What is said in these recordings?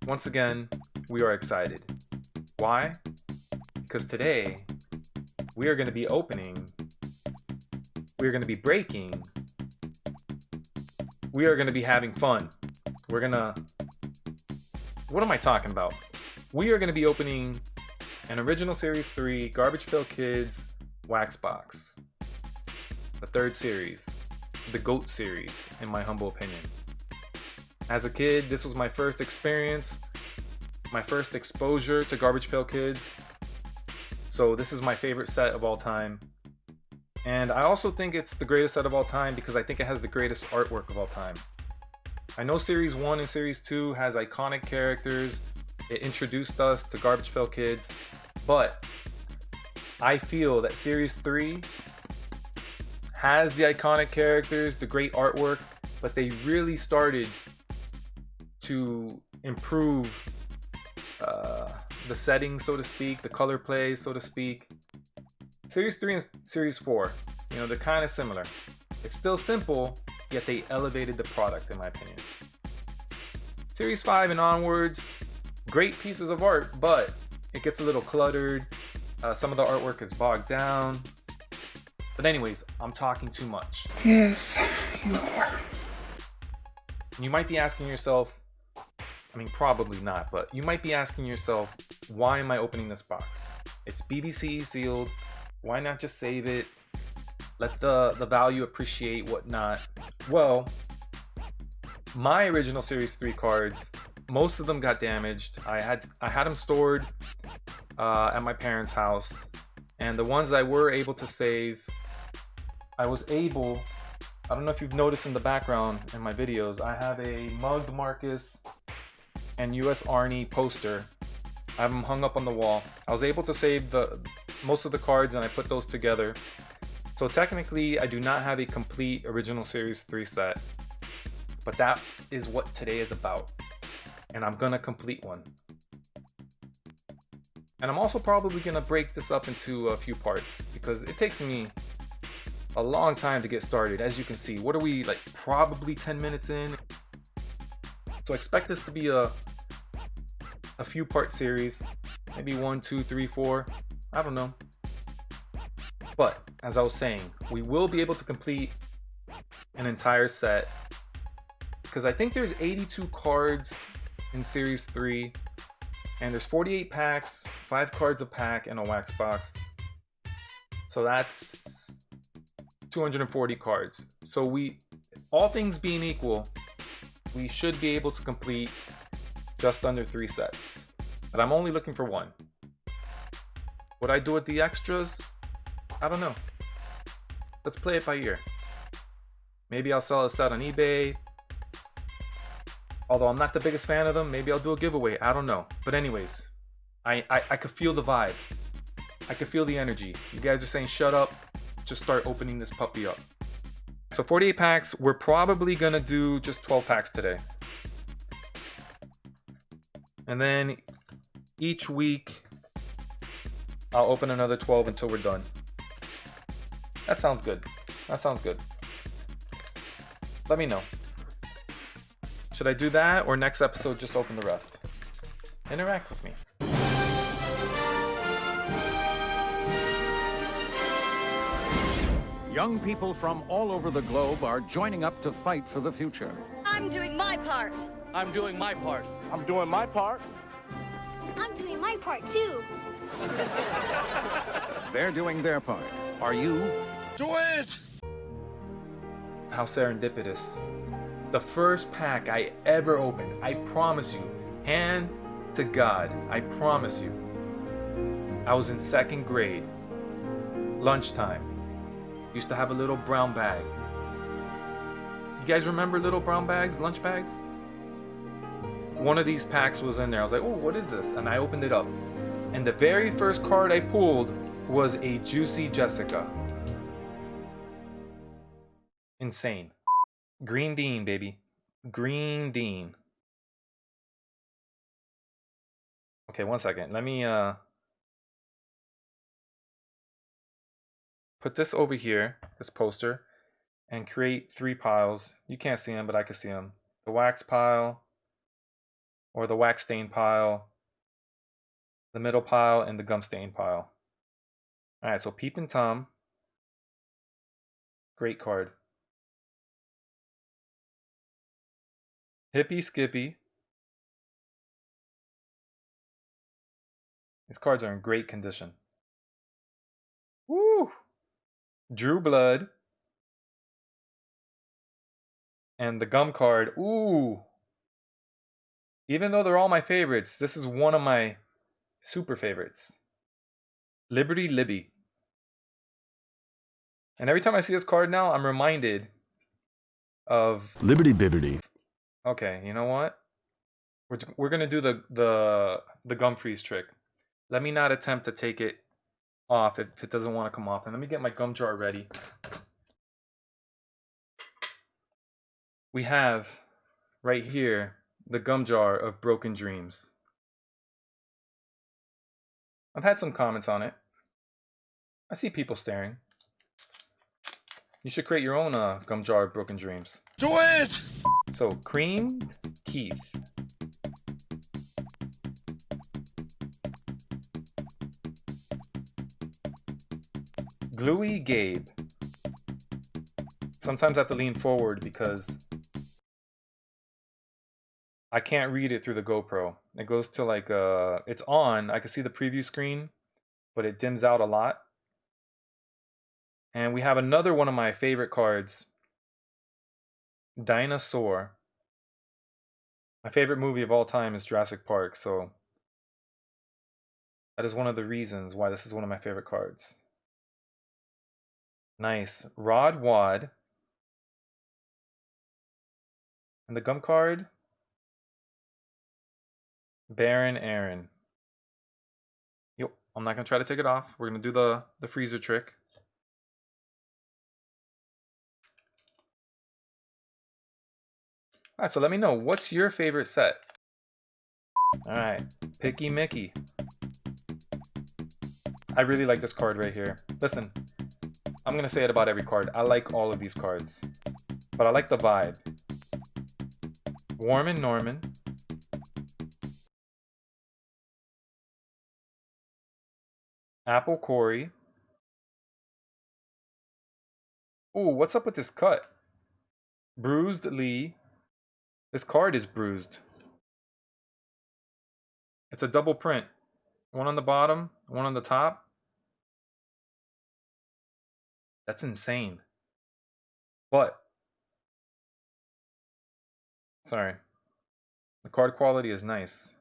once again, we are excited. Why? Because today we are going to be opening, we are going to be breaking, we are going to be having fun. We're going to, what am I talking about? We are going to be opening an original Series 3 Garbage Pail Kids wax box. The third series, the GOAT series, in my humble opinion. As a kid, this was my first experience, my first exposure to Garbage Pail Kids. So this is my favorite set of all time. And I also think it's the greatest set of all time because I think it has the greatest artwork of all time. I know Series 1 and Series 2 has iconic characters. It introduced us to Garbage Pail Kids. But I feel that Series 3 has the iconic characters, the great artwork, but they really started to improve the settings, so to speak, the color play, so to speak. Series 3 and Series 4, they're kind of similar. It's still simple, yet they elevated the product, in my opinion. Series 5 and onwards, great pieces of art, but it gets a little cluttered. Some of the artwork is bogged down. But anyways, I'm talking too much. Yes, you are. You might be asking yourself, probably not, but you might be asking yourself, why am I opening this box? It's BBCE sealed. Why not just save it? Let the value appreciate, whatnot. Well, my original Series 3 cards, most of them got damaged. I had them stored at my parents' house. And the ones I were able to save, I don't know if you've noticed in the background in my videos, I have a mugged Marcus and US Arnie poster. I have them hung up on the wall. I was able to save most of the cards and I put those together. So technically I do not have a complete original Series 3 set, but that is what today is about. And I'm gonna complete one. And I'm also probably gonna break this up into a few parts because it takes me a long time to get started. As you can see, what are we, like, probably 10 minutes in? So expect this to be a few part series, maybe 1, 2, 3, 4, I don't know. But as I was saying, we will be able to complete an entire set because I think there's 82 cards in Series 3 and there's 48 packs, 5 cards a pack, and a wax box. So that's 240 cards. So all things being equal, we should be able to complete just under 3 sets. But I'm only looking for 1. What I do with the extras, I don't know. Let's play it by ear. Maybe I'll sell a set on eBay. Although I'm not the biggest fan of them, maybe I'll do a giveaway. I don't know. But anyways, I could feel the vibe. I could feel the energy. You guys are saying shut up. Just start opening this puppy up. So 48 packs. We're probably gonna do just 12 packs today. And then each week I'll open another 12 until we're done. That sounds good. That sounds good. Let me know. Should I do that or next episode just open the rest? Interact with me. Young people from all over the globe are joining up to fight for the future. I'm doing my part. I'm doing my part. I'm doing my part. I'm doing my part too. They're doing their part. Are you? Do it! How serendipitous. The first pack I ever opened, I promise you, hand to God, I promise you. I was in 2nd grade, lunchtime. Used to have a little brown bag. You guys remember little brown bags, lunch bags? One of these packs was in there. I was like, oh, what is this? And I opened it up. And the very first card I pulled was a Juicy Jessica. Insane. Green Dean, baby. Green Dean. Okay, one second. Let me put this over here, this poster, and create 3 piles. You can't see them, but I can see them. The wax pile, or the wax stain pile, the middle pile, and the gum stain pile. All right, so Peepin' Tom. Great card. Hippie Skippy. These cards are in great condition. Woo! Drew Blood. And the gum card. Ooh! Even though they're all my favorites, this is one of my super favorites. Liberty Libby. And every time I see this card now, I'm reminded of Liberty Bibbity. Okay, you know what? We're gonna do the gum freeze trick. Let me not attempt to take it off if it doesn't want to come off. And let me get my gum jar ready. We have right here the gum jar of Broken Dreams. I've had some comments on it. I see people staring. You should create your own gum jar of Broken Dreams. Do it! So, Creamed Keith. Gluey Gabe. Sometimes I have to lean forward because I can't read it through the GoPro. It goes to like, it's on. I can see the preview screen, but it dims out a lot. And we have another one of my favorite cards, Dinosaur. My favorite movie of all time is Jurassic Park, so that is one of the reasons why this is one of my favorite cards. Nice. Rod Wad. And the gum card, Baron Aaron. Yo, I'm not going to try to take it off. We're going to do the freezer trick. Alright, so let me know, what's your favorite set? Alright, Picky Mickey. I really like this card right here. Listen, I'm going to say it about every card. I like all of these cards. But I like the vibe. Warman Norman. Apple Corey. Ooh, what's up with this cut? Bruised Lee. This card is bruised. It's a double print. One on the bottom, one on the top. That's insane. But, sorry. The card quality is nice.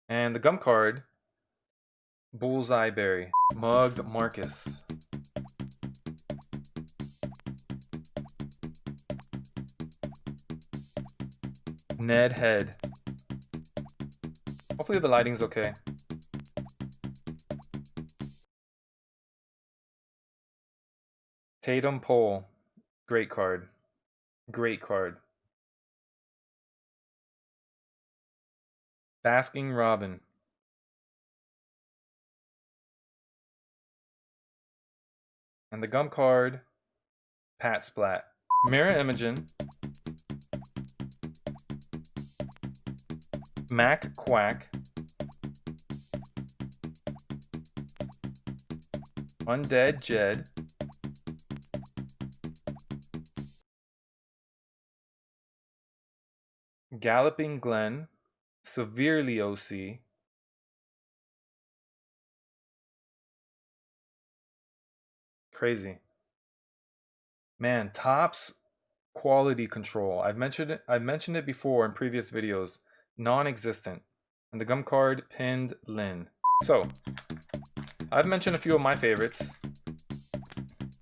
And the gum card, Bullseye Berry. Mugged Marcus. Ned Head. Hopefully the lighting's okay. Tatum Pole. Great card. Great card. Basking Robin. And the gum card, Pat Splat. Mirror Imogen. Mac Quack. Undead Jed. Galloping Glen. Severely OC. Crazy. Man, Topps quality control. I've mentioned it before in previous videos. Non-existent. And the gum card, Pinned Lin. So, I've mentioned a few of my favorites.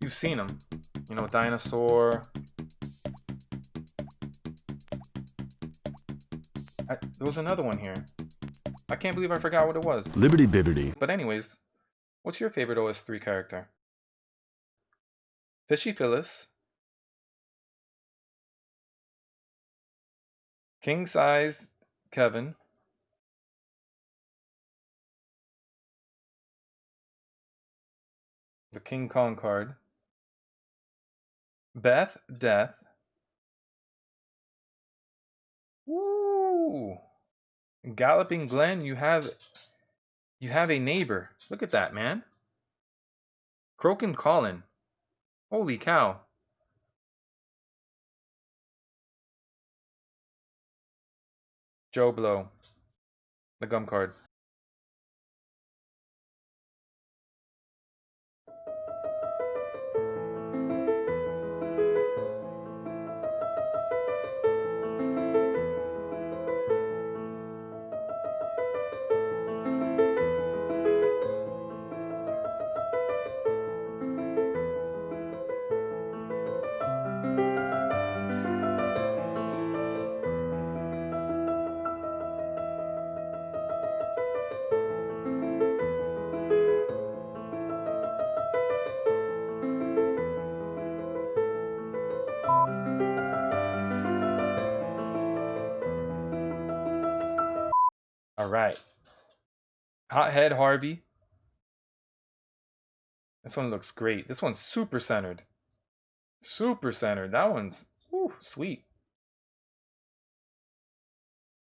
You've seen them. You know, Dinosaur. There was another one here. I can't believe I forgot what it was. Liberty Bibbity. But anyways, what's your favorite OS3 character? Fishy Phyllis. King Size Kevin. The King Kong card. Beth Death. Woo! Ooh. Galloping Glen, you have a neighbor. Look at that, man. Croaking Colin. Holy cow. Joe Blow. The gum card. All right. Hothead Harvey. This one looks great. This one's super centered. Super centered. That one's sweet.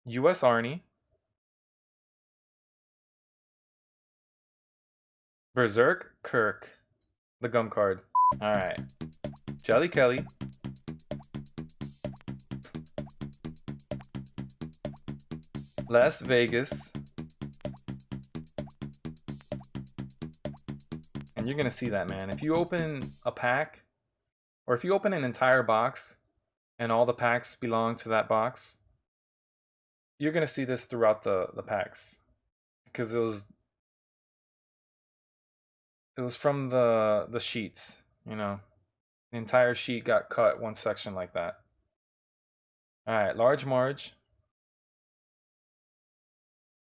US Arnie. Berserk Kirk. The gum card. All right. Jelly Kelly. Las Vegas. And you're going to see that, man. If you open a pack, or if you open an entire box, and all the packs belong to that box, you're going to see this throughout the packs. Because it was from the sheets, you know. The entire sheet got cut one section like that. All right, Large Marge.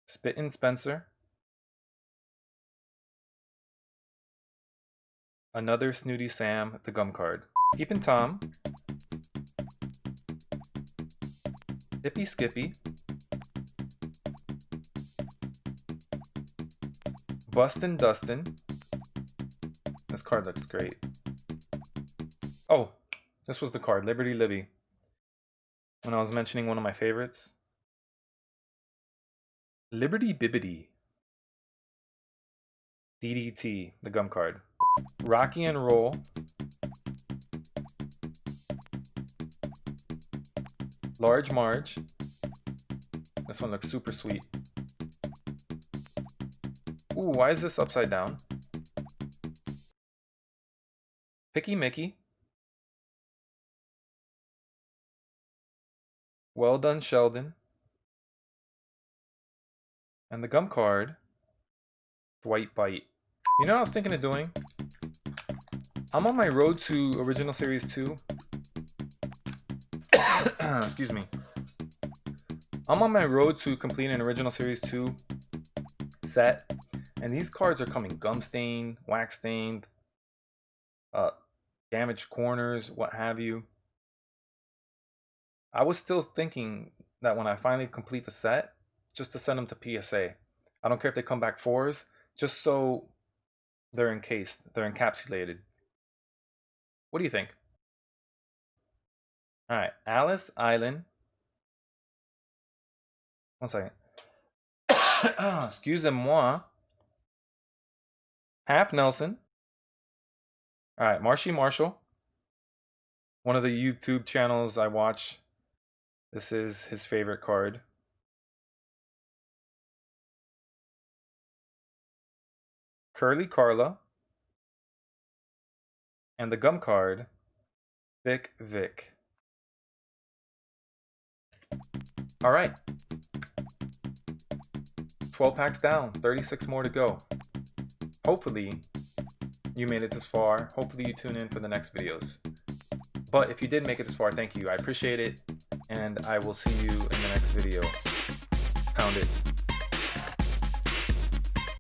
Spittin' Spencer. Another Snooty Sam, the gum card. Peepin' Tom. Dippy Skippy. Bustin' Dustin. This card looks great. Oh, this was the card, Liberty Libby. When I was mentioning one of my favorites. Liberty Bibbity. DDT, the gum card. Rocky and Roll. Large Marge. This one looks super sweet. Ooh, why is this upside down? Picky Mickey. Well Done Sheldon. And the gum card, Dwight Bite. You know what I was thinking of doing? I'm on my road to Original Series 2. Excuse me. I'm on my road to completing an Original Series 2 set. And these cards are coming gum stained, wax stained, damaged corners, what have you. I was still thinking that when I finally complete the set, just to send them to PSA. I don't care if they come back 4s, just so they're encased, they're encapsulated. What do you think? All right, Alice Island. One second. Excusez-moi. Hap Nelson. All right, Marshy Marshall. One of the YouTube channels I watch. This is his favorite card. Curly Carla. And the gum card, Vic Vic. All right. 12 packs down, 36 more to go. Hopefully you made it this far. Hopefully you tune in for the next videos. But if you did make it this far, thank you. I appreciate it. And I will see you in the next video. Pound it.